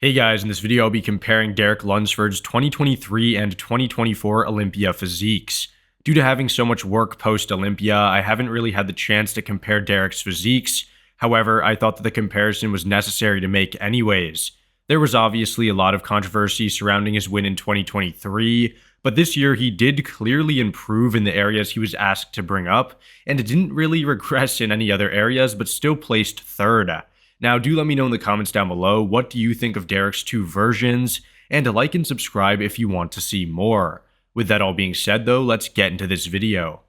Hey guys, in this video I'll be comparing Derek Lunsford's 2023 and 2024 Olympia physiques. Due to having so much work post-Olympia, I haven't really had the chance to compare Derek's physiques. However, I thought that the comparison was necessary to make anyways. There was obviously a lot of controversy surrounding his win in 2023, but this year he did clearly improve in the areas he was asked to bring up, and didn't really regress in any other areas, but still placed third. Now, do let me know in the comments down below, what do you think of Derek's two versions, and like and subscribe if you want to see more. With that all being said though, let's get into this video.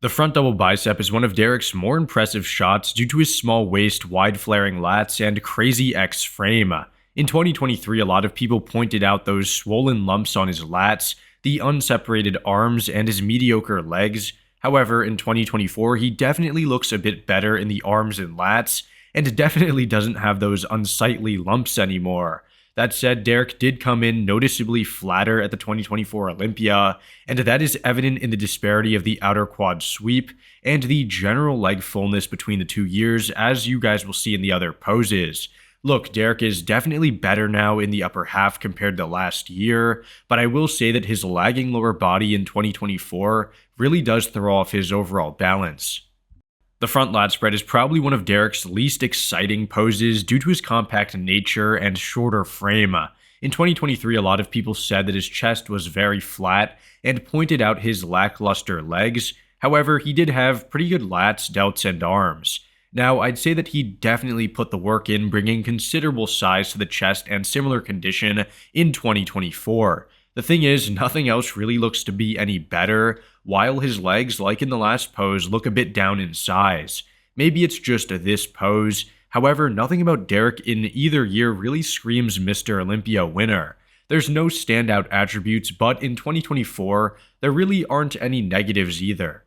The front double bicep is one of Derek's more impressive shots due to his small waist, wide flaring lats, and crazy X frame. In 2023, a lot of people pointed out those swollen lumps on his lats, the unseparated arms, and his mediocre legs. However, in 2024, he definitely looks a bit better in the arms and lats, and definitely doesn't have those unsightly lumps anymore. That said, Derek did come in noticeably flatter at the 2024 Olympia, and that is evident in the disparity of the outer quad sweep and the general leg fullness between the 2 years, as you guys will see in the other poses. Look, Derek is definitely better now in the upper half compared to last year, but I will say that his lagging lower body in 2024 really does throw off his overall balance. The front lat spread is probably one of Derek's least exciting poses due to his compact nature and shorter frame. In 2023, a lot of people said that his chest was very flat and pointed out his lackluster legs. However, he did have pretty good lats, delts, and arms. Now, I'd say that he definitely put the work in, bringing considerable size to the chest and similar condition in 2024. The thing is, nothing else really looks to be any better, while his legs, like in the last pose, look a bit down in size. Maybe it's just this pose. However, nothing about Derek in either year really screams Mr. Olympia winner. There's no standout attributes, but in 2024, there really aren't any negatives either.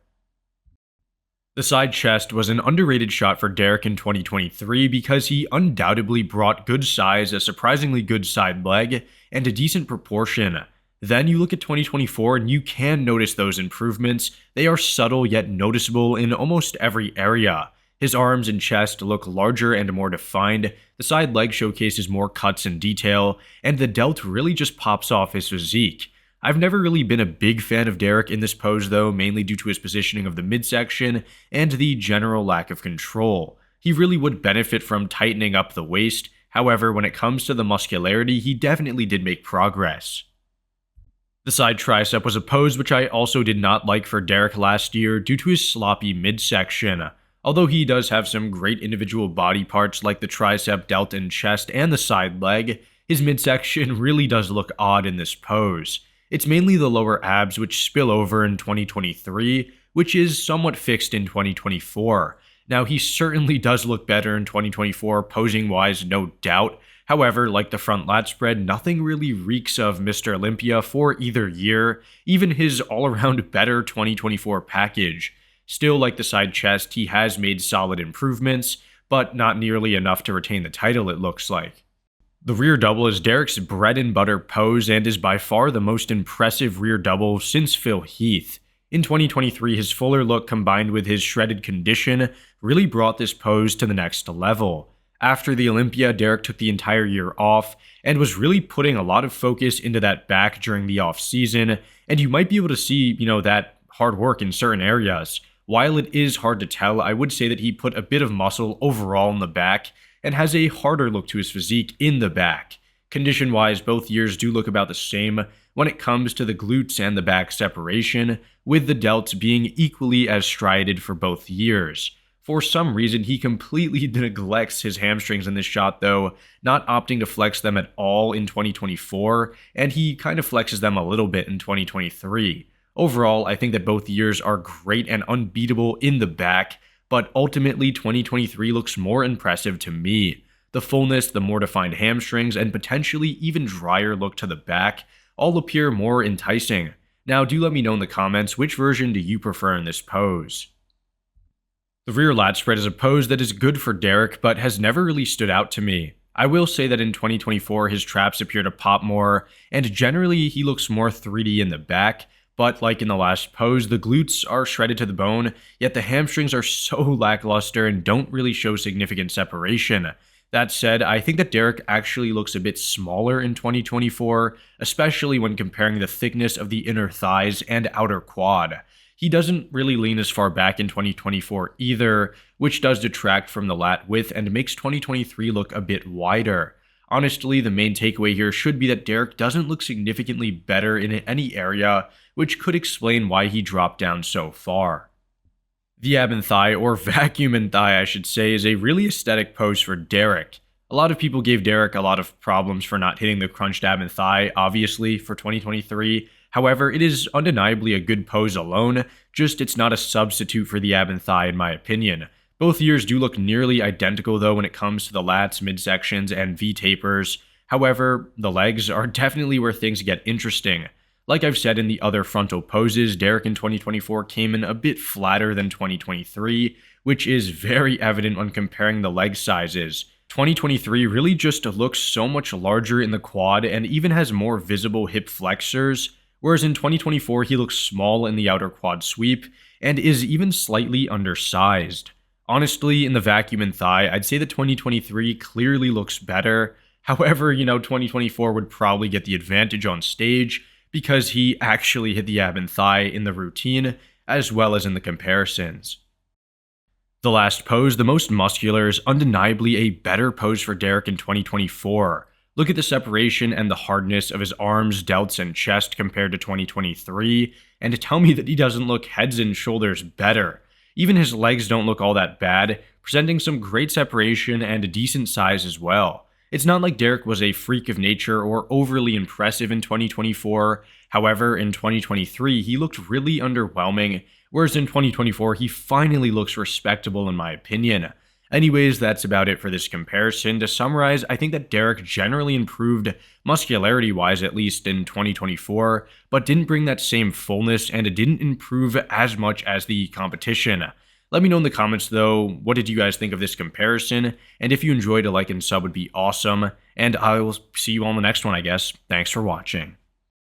The side chest was an underrated shot for Derek in 2023 because he undoubtedly brought good size, a surprisingly good side leg, and a decent proportion. Then you look at 2024 and you can notice those improvements. They are subtle yet noticeable in almost every area. His arms and chest look larger and more defined, the side leg showcases more cuts and detail, and the delt really just pops off his physique. I've never really been a big fan of Derek in this pose though, mainly due to his positioning of the midsection and the general lack of control. He really would benefit from tightening up the waist. However, when it comes to the muscularity, he definitely did make progress. The side tricep was a pose which I also did not like for Derek last year due to his sloppy midsection. Although he does have some great individual body parts like the tricep, delt, and chest, and the side leg, his midsection really does look odd in this pose. It's mainly the lower abs which spill over in 2023, which is somewhat fixed in 2024. Now, he certainly does look better in 2024, posing-wise, no doubt. However, like the front lat spread, nothing really reeks of Mr. Olympia for either year, even his all-around better 2024 package. Still, like the side chest, he has made solid improvements, but not nearly enough to retain the title, it looks like. The rear double is Derek's bread and butter pose and is by far the most impressive rear double since Phil Heath. In 2023, his fuller look combined with his shredded condition really brought this pose to the next level. After the Olympia, Derek took the entire year off and was really putting a lot of focus into that back during the off season, and you might be able to see, that hard work in certain areas. While it is hard to tell, I would say that he put a bit of muscle overall in the back and has a harder look to his physique in the back. Condition-wise, both years do look about the same when it comes to the glutes and the back separation, with the delts being equally as striated for both years. For some reason, he completely neglects his hamstrings in this shot though, not opting to flex them at all in 2024, and he kind of flexes them a little bit in 2023. Overall, I think that both years are great and unbeatable in the back, but ultimately 2023 looks more impressive to me. The fullness, the more defined hamstrings, and potentially even drier look to the back all appear more enticing. Now, do let me know in the comments, which version do you prefer in this pose? The rear lat spread is a pose that is good for Derek, but has never really stood out to me. I will say that in 2024, his traps appear to pop more, and generally he looks more 3D in the back, but like in the last pose, the glutes are shredded to the bone, yet the hamstrings are so lackluster and don't really show significant separation. That said, I think that Derek actually looks a bit smaller in 2024, especially when comparing the thickness of the inner thighs and outer quad. He doesn't really lean as far back in 2024 either, which does detract from the lat width and makes 2023 look a bit wider. Honestly, the main takeaway here should be that Derek doesn't look significantly better in any area, which could explain why he dropped down so far. The ab and thigh, or vacuum and thigh I should say, is a really aesthetic pose for Derek. A lot of people gave Derek a lot of problems for not hitting the crunched ab and thigh, obviously, for 2023. However, it is undeniably a good pose alone, just it's not a substitute for the ab and thigh in my opinion. Both years do look nearly identical though when it comes to the lats, midsections, and V-tapers. However, the legs are definitely where things get interesting. Like I've said in the other frontal poses, Derek in 2024 came in a bit flatter than 2023, which is very evident when comparing the leg sizes. 2023 really just looks so much larger in the quad and even has more visible hip flexors, whereas in 2024 he looks small in the outer quad sweep and is even slightly undersized. Honestly, in the vacuum and thigh, I'd say that 2023 clearly looks better. However, 2024 would probably get the advantage on stage because he actually hit the ab and thigh in the routine as well as in the comparisons. The last pose, the most muscular, is undeniably a better pose for Derek in 2024. Look at the separation and the hardness of his arms, delts, and chest compared to 2023, and tell me that he doesn't look heads and shoulders better. Even his legs don't look all that bad, presenting some great separation and a decent size as well. It's not like Derek was a freak of nature or overly impressive in 2024. However, in 2023, he looked really underwhelming, whereas in 2024, he finally looks respectable in my opinion. Anyways, that's about it for this comparison. To summarize, I think that Derek generally improved, muscularity-wise at least, in 2024, but didn't bring that same fullness and it didn't improve as much as the competition. Let me know in the comments though, what did you guys think of this comparison? And if you enjoyed, a like and sub would be awesome. And I will see you on the next one, I guess. Thanks for watching.